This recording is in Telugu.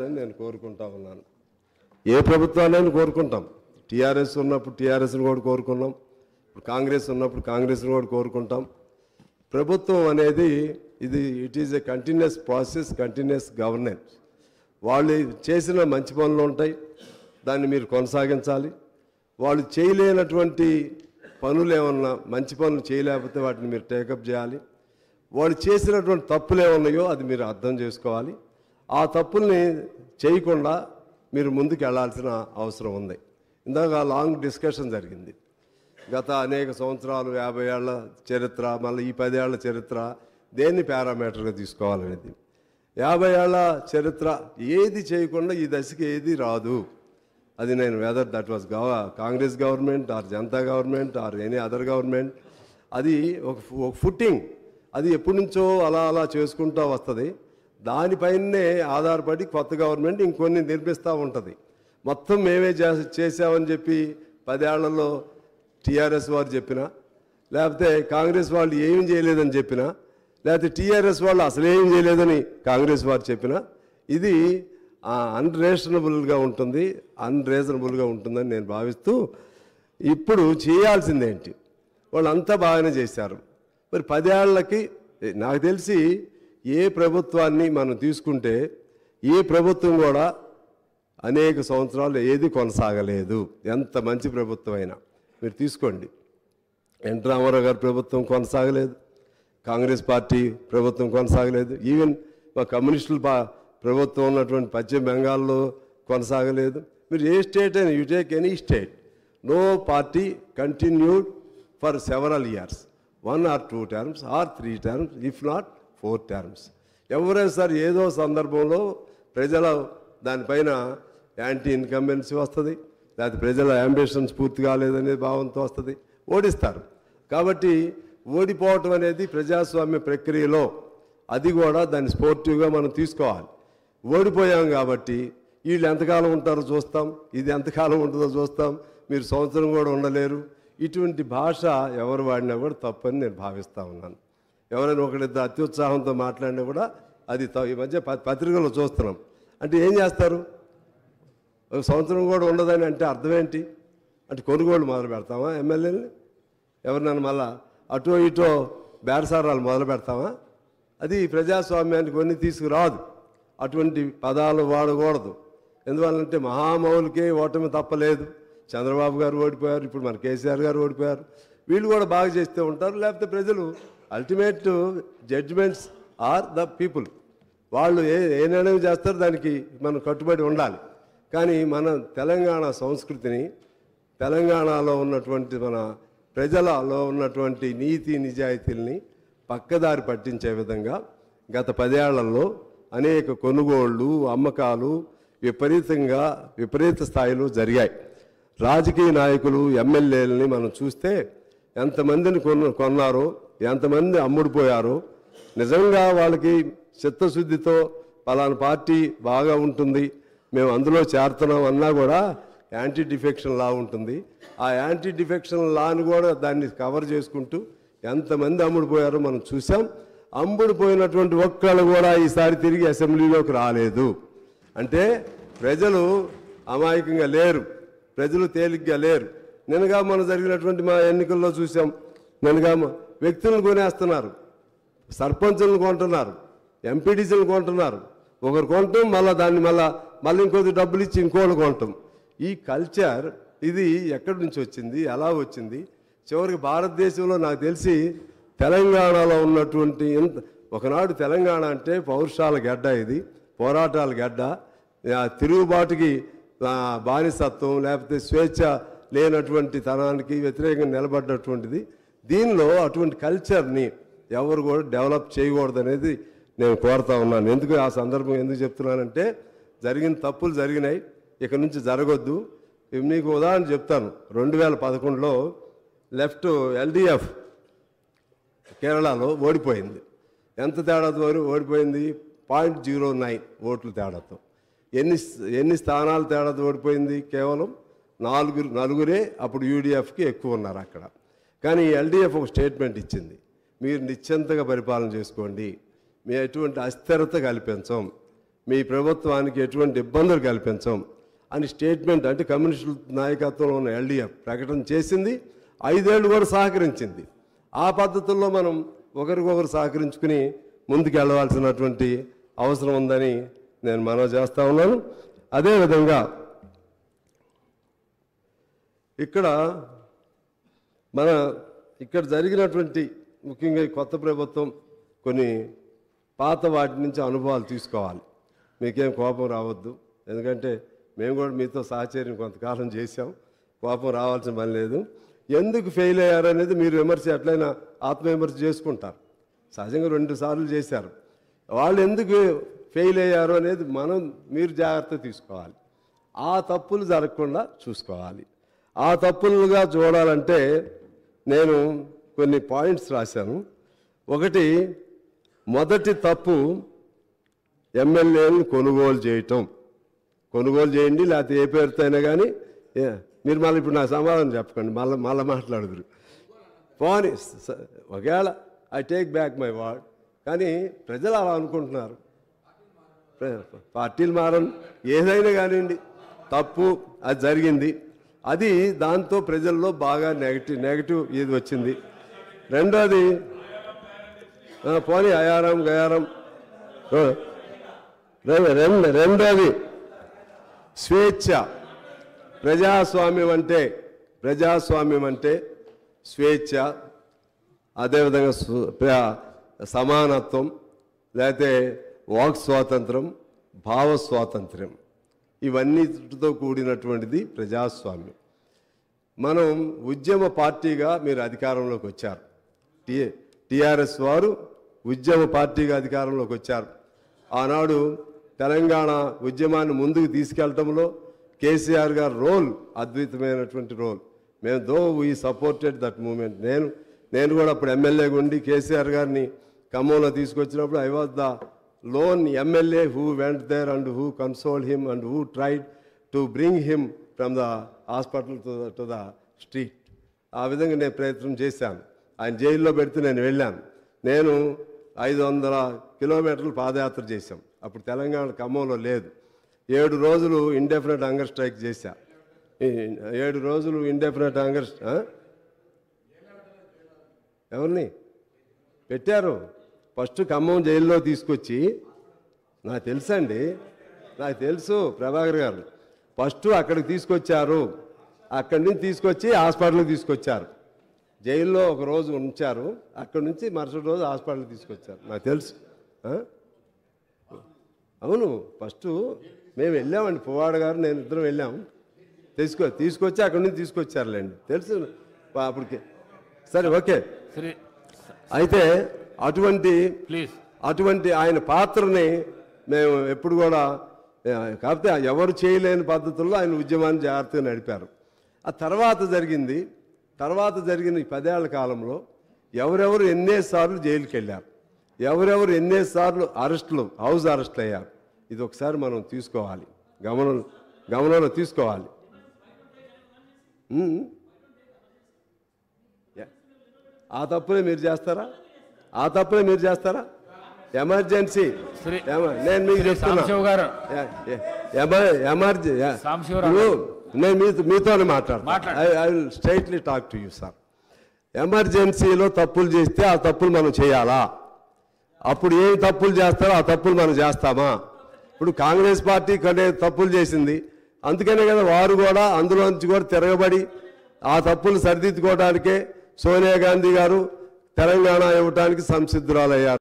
నేను కోరుకుంటా ఉన్నాను. ఏ ప్రభుత్వాన్ని కోరుకుంటాం. టీఆర్ఎస్ ఉన్నప్పుడు టీఆర్ఎస్ని కూడా కోరుకున్నాం, కాంగ్రెస్ ఉన్నప్పుడు కాంగ్రెస్ని కూడా కోరుకుంటాం. ప్రభుత్వం అనేది it is a continuous process, continuous governance. వాళ్ళు చేసిన మంచి పనులు ఉంటాయి, దాన్ని మీరు కొనసాగించాలి. వాళ్ళు చేయలేనటువంటి పనులు ఏమన్నా, మంచి పనులు చేయలేకపోతే వాటిని మీరు టేకప్ చేయాలి. వాళ్ళు చేసినటువంటి తప్పులు ఏమన్నాయో అది మీరు అర్థం చేసుకోవాలి. ఆ తప్పుల్ని చేయకుండా మీరు ముందుకు వెళ్ళాల్సిన అవసరం ఉంది. ఇందాక లాంగ్ డిస్కషన్ జరిగింది. గత అనేక సంవత్సరాలు, 50 ఏళ్ల చరిత్ర, మళ్ళీ ఈ 10 ఏళ్ల చరిత్ర దేన్ని పారామీటర్గా తీసుకోవాలనేది. 50 ఏళ్ల చరిత్ర ఏది చేయకుండా ఈ దశకి ఏది రాదు. అది నేను weather that was Congress government are Janata government or any other government, అది ఒక ఫుట్టింగ్. అది ఎప్పటి నుంచో అలా అలా చేసుకుంటూ వస్తుంది. దానిపైనే ఆధారపడి కొత్త గవర్నమెంట్ ఇంకొన్ని నిర్మిస్తూ ఉంటుంది. మొత్తం మేమే చేసామని చెప్పి 10 ఏళ్లలో టీఆర్ఎస్ వారు చెప్పినా, లేకపోతే కాంగ్రెస్ వాళ్ళు ఏమీ చేయలేదని చెప్పినా, లేకపోతే టీఆర్ఎస్ వాళ్ళు అసలు ఏం చేయలేదని కాంగ్రెస్ వారు చెప్పినా, ఇది అన్రీజనబుల్గా ఉంటుందని నేను భావిస్తూ, ఇప్పుడు చేయాల్సిందేంటి? వాళ్ళంతా బాగానే చేశారు. మరి 10 ఏళ్లకి నాకు తెలిసి ఏ ప్రభుత్వాన్ని మనం తీసుకుంటే ఏ ప్రభుత్వం కూడా అనేక సంవత్సరాలు ఏది కొనసాగలేదు. ఎంత మంచి ప్రభుత్వం అయినా మీరు తీసుకోండి. ఎన్టీ రామారావు గారి ప్రభుత్వం కొనసాగలేదు, కాంగ్రెస్ పార్టీ ప్రభుత్వం కొనసాగలేదు, ఈవెన్ మా కమ్యూనిస్టుల ప్రభుత్వం ఉన్నటువంటి పశ్చిమ బెంగాల్లో కొనసాగలేదు. మీరు ఏ స్టేట్ అయినా, you take any state, no party continued for several years, 1 or 2 terms or 3 terms, if not 4 terms. ఎవరైనా సరే ఏదో సందర్భంలో ప్రజల దానిపైన యాంటీ ఇన్కంబెన్సీ వస్తుంది, లేకపోతే ప్రజల అంబిషన్స్ పూర్తి కాలేదనే భావంతో వస్తుంది, ఓడిస్తారు. కాబట్టి ఓడిపోవటం అనేది ప్రజాస్వామ్య ప్రక్రియలో అది కూడా దాన్ని స్పోర్టివ్గా మనం తీసుకోవాలి. ఓడిపోయాం కాబట్టి వీళ్ళు ఎంతకాలం ఉంటారో చూస్తాం, ఇది ఎంతకాలం ఉంటుందో చూస్తాం, మీరు సంవత్సరం కూడా ఉండలేరు. ఇటువంటి భాష ఎవరు వాడినా కూడా తప్పని నేను భావిస్తూ ఉన్నాను. ఎవరైనా ఒకరిద్దరు అత్యుత్సాహంతో మాట్లాడినా కూడా అది ఈ మధ్య పత్రికల్లో చూస్తున్నాం. అంటే ఏం చేస్తారు? ఒక సంవత్సరం కూడా ఉండదని అంటే అర్థం ఏంటి? అంటే కొనుగోలు మొదలు పెడతామా ఎమ్మెల్యేని? ఎవరినైనా మళ్ళా అటో ఇటో బేరసారాలు మొదలు పెడతామా? అది ప్రజాస్వామ్యానికి కొన్ని తీసుకురాదు. అటువంటి పదాలు వాడకూడదు. ఎందువల్లంటే మహామౌలికే ఓటమి తప్పలేదు. చంద్రబాబు గారు ఓడిపోయారు, ఇప్పుడు మన కేసీఆర్ గారు ఓడిపోయారు. వీళ్ళు కూడా బాగా చేస్తూ ఉంటారు. లేకపోతే ప్రజలు ultimate judgements are the people. వాళ్ళు ఏ నిర్ణయం చేస్తారో దానికి మనం కట్టుబడి ఉండాలి. కానీ మన తెలంగాణ సంస్కృతిని, తెలంగాణలో ఉన్నటువంటి మన ప్రజలలో ఉన్నటువంటి నీతి నిజాయితీల్ని పక్కదారి పట్టించే విధంగా గత 10 ఏళ్లలో అనేక కొనుగోళ్ళు, అమ్మకాలు విపరీత స్థాయిలో జరిగాయి. రాజకీయ నాయకులు, ఎమ్మెల్యేలని మనం చూస్తే ఎంతమందిని కొన్నారో, ఎంతమంది అమ్ముడుపోయారో, నిజంగా వాళ్ళకి చిత్తశుద్ధితో పలానా పార్టీ బాగా ఉంటుంది, మేము అందులో చేరుతున్నాం అన్నా కూడా యాంటీ డిఫెక్షన్ లా ఉంటుంది. ఆ యాంటీ డిఫెక్షన్ లాని కూడా దాన్ని కవర్ చేసుకుంటూ ఎంతమంది అమ్ముడుపోయారో మనం చూసాం. అమ్ముడుపోయినటువంటి ఒక్కళ్ళు కూడా ఈసారి తిరిగి అసెంబ్లీలోకి రాలేదు. అంటే ప్రజలు అమాయకంగా లేరు, ప్రజలు తేలిగ్గా లేరు. నిన్నగా మనం జరిగినటువంటి మా ఎన్నికల్లో చూసాం. నిన్నగా వ్యక్తులను కొనేస్తున్నారు, సర్పంచులను కొంటున్నారు, ఎంపీటీసీలను కొంటున్నారు. ఒకరు కొనటం, దాన్ని మళ్ళీ ఇంకొద్ది డబ్బులు ఇచ్చి ఇంకోళ్ళు కొనటం. ఈ కల్చర్ ఇది ఎక్కడి నుంచి వచ్చింది, ఎలా వచ్చింది? చివరికి భారతదేశంలో నాకు తెలిసి తెలంగాణలో ఉన్నటువంటి ఒకనాడు తెలంగాణ అంటే పౌరుషాల గడ్డ, ఇది పోరాటాల గడ్డ, తిరుగుబాటుకి బానిసత్వం లేకపోతే స్వేచ్ఛ లేనటువంటి తనానికి వ్యతిరేకంగా నిలబడ్డటువంటిది. దీనిలో అటువంటి కల్చర్ని ఎవరు కూడా డెవలప్ చేయకూడదు అనేది నేను కోరుతా ఉన్నాను. ఎందుకు ఆ సందర్భం ఎందుకు చెప్తున్నానంటే, జరిగిన తప్పులు జరిగినాయి, ఇక నుంచి జరగొద్దు. మీకు ఉదాహరణ చెప్తాను. 2011లో లెఫ్ట్ ఎల్డిఎఫ్ కేరళలో ఓడిపోయింది. ఎంత తేడాతో ఓడిపోయింది? 0.09 ఓట్ల తేడాతో. ఎన్ని స్థానాల తేడాతో ఓడిపోయింది? కేవలం నలుగురే అప్పుడు యూడిఎఫ్కి ఎక్కువ ఉన్నారు అక్కడ. కానీ ఎల్డిఎఫ్ ఒక స్టేట్మెంట్ ఇచ్చింది, మీరు నిశ్చింతగా పరిపాలన చేసుకోండి, మేము ఎటువంటి అస్థిరత కల్పించం, మీ ప్రభుత్వానికి ఎటువంటి ఇబ్బందులు కల్పించం అని స్టేట్మెంట్ అంటే కమ్యూనిస్టు నాయకత్వంలో ఉన్న ఎల్డీఎఫ్ ప్రకటన చేసింది. 5 ఏళ్ళు కూడా సహకరించింది. ఆ పద్ధతుల్లో మనం ఒకరికొకరు సహకరించుకుని ముందుకు వెళ్ళవలసినటువంటి అవసరం ఉందని నేను మనవి చేస్తూ ఉన్నాను. అదేవిధంగా ఇక్కడ జరిగినటువంటి ముఖ్యంగా ఈ కొత్త ప్రభుత్వం కొన్ని పాత వాటి నుంచి అనుభవాలు తీసుకోవాలి. మీకేం కోపం రావద్దు, ఎందుకంటే మేము కూడా మీతో సహచర్యం కొంతకాలం చేశాం. కోపం రావాల్సిన పని లేదు. ఎందుకు ఫెయిల్ అయ్యారు అనేది మీరు విమర్శ ఎట్లయినా ఆత్మవిమర్శ చేసుకుంటారు. సహజంగా 2 సార్లు చేశారు. వాళ్ళు ఎందుకు ఫెయిల్ అయ్యారు అనేది మీరు జాగ్రత్త తీసుకోవాలి. ఆ తప్పులు జరగకుండా చూసుకోవాలి. ఆ తప్పులుగా చూడాలంటే నేను కొన్ని పాయింట్స్ రాశాను. ఒకటి, మొదటి తప్పు ఎమ్మెల్యేలను కొనుగోలు చేయటం. కొనుగోలు చేయండి, లేకపోతే ఏ పేరుతో అయినా కానీ మీరు మళ్ళీ ఇప్పుడు నా సమాధానం చెప్పకండి, మళ్ళీ మాట్లాడుదురు. పోనీ ఒకవేళ I take back my word, కానీ ప్రజలు అలా అనుకుంటున్నారు. పార్టీలు మారని ఏదైనా కానివ్వండి, తప్పు అది జరిగింది. అది దాంతో ప్రజల్లో బాగా నెగటివ్ ఇది వచ్చింది. రెండోది, పోనీ అయారం గయారం. రెండోది స్వేచ్ఛ. ప్రజాస్వామ్యం అంటే స్వేచ్ఛ, అదేవిధంగా సమానత్వం, లేకపోతే వాక్ స్వాతంత్రం, భావ స్వాతంత్ర్యం, ఇవన్నిటితో కూడినటువంటిది ప్రజాస్వామ్యం. మనం ఉద్యమ పార్టీగా మీరు అధికారంలోకి వచ్చారు. టీఆర్ఎస్ వారు ఉద్యమ పార్టీగా అధికారంలోకి వచ్చారు. ఆనాడు తెలంగాణ ఉద్యమాన్ని ముందుకు తీసుకెళ్లడంలో కేసీఆర్ గారు రోల్ అద్భుతమైనటువంటి రోల్. మేము వీ సపోర్టెడ్ దట్ మూమెంట్. నేను కూడా అప్పుడు ఎమ్మెల్యేగా ఉండి కేసీఆర్ గారిని ఖమ్మంలో తీసుకొచ్చినప్పుడు I was the lone MLA who went there and who consoled him and who tried to bring him from the hospital to the street. ఆ విధంగా నేను ప్రయత్నం చేశాను. ఆయన జైల్లో పెడితే నేను వెళ్ళాను. నేను 500 కిలోమీటర్లు పాదయాత్ర చేశాం. అప్పుడు తెలంగాణ ఖమ్మంలో లేదు. 7 రోజులు ఇండెఫినెట్ హంగర్ స్ట్రైక్ చేశా. 7 రోజులు ఇండెఫినెట్ హంగర్ ఎవరిని పెట్టారు? ఫస్ట్ ఖమ్మం జైల్లో తీసుకొచ్చి, నాకు తెలుసు ప్రభాకర్ గారు, ఫస్ట్ అక్కడికి తీసుకొచ్చారు. అక్కడి నుంచి తీసుకొచ్చి హాస్పిటల్కి తీసుకొచ్చారు. జైల్లో 1 రోజు ఉంచారు. అక్కడి నుంచి మరుసటి రోజు హాస్పిటల్కి తీసుకొచ్చారు. నాకు తెలుసు. అవును, ఫస్ట్ మేము వెళ్ళామండి, పువ్వాడ గారు నేను ఇద్దరం వెళ్ళాము. తీసుకొచ్చి అక్కడి నుంచి తీసుకొచ్చారులేండి, తెలుసు అప్పటికి. సరే, ఓకే. అయితే అటువంటి ఆయన పాత్రని మేము ఎప్పుడు కూడా, కాకపోతే ఎవరు చేయలేని పద్ధతుల్లో ఆయన ఉద్యమాన్ని జాగ్రత్తగా నడిపారు. ఆ తర్వాత జరిగిన ఈ 10 ఏళ్ల కాలంలో ఎవరెవరు ఎన్నిసార్లు జైలుకి వెళ్ళారు, ఎవరెవరు ఎన్నిసార్లు హౌస్ అరెస్టులు అయ్యారు, ఇది ఒకసారి మనం తీసుకోవాలి, గమనంలో తీసుకోవాలి. ఆ తప్పులే మీరు చేస్తారా? ఎమర్జెన్సీ నేను మీకు చెప్తున్నా, నేను మీతోనే మాట్లాడతాను. I will straightly talk to you sir. ఎమర్జెన్సీలో తప్పులు చేస్తే ఆ తప్పులు మనం చేయాలా? అప్పుడు ఏం తప్పులు చేస్తారో ఆ తప్పులు మనం చేస్తామా? ఇప్పుడు కాంగ్రెస్ పార్టీ తప్పులు చేసింది, అందుకనే కదా వారు కూడా అందులో నుంచి కూడా తిరగబడి ఆ తప్పులు సరిదిద్దుకోవడానికే సోనియా గాంధీ గారు తెలంగాణ ఇవ్వడానికి సంసిద్ధురాలయ్యారు.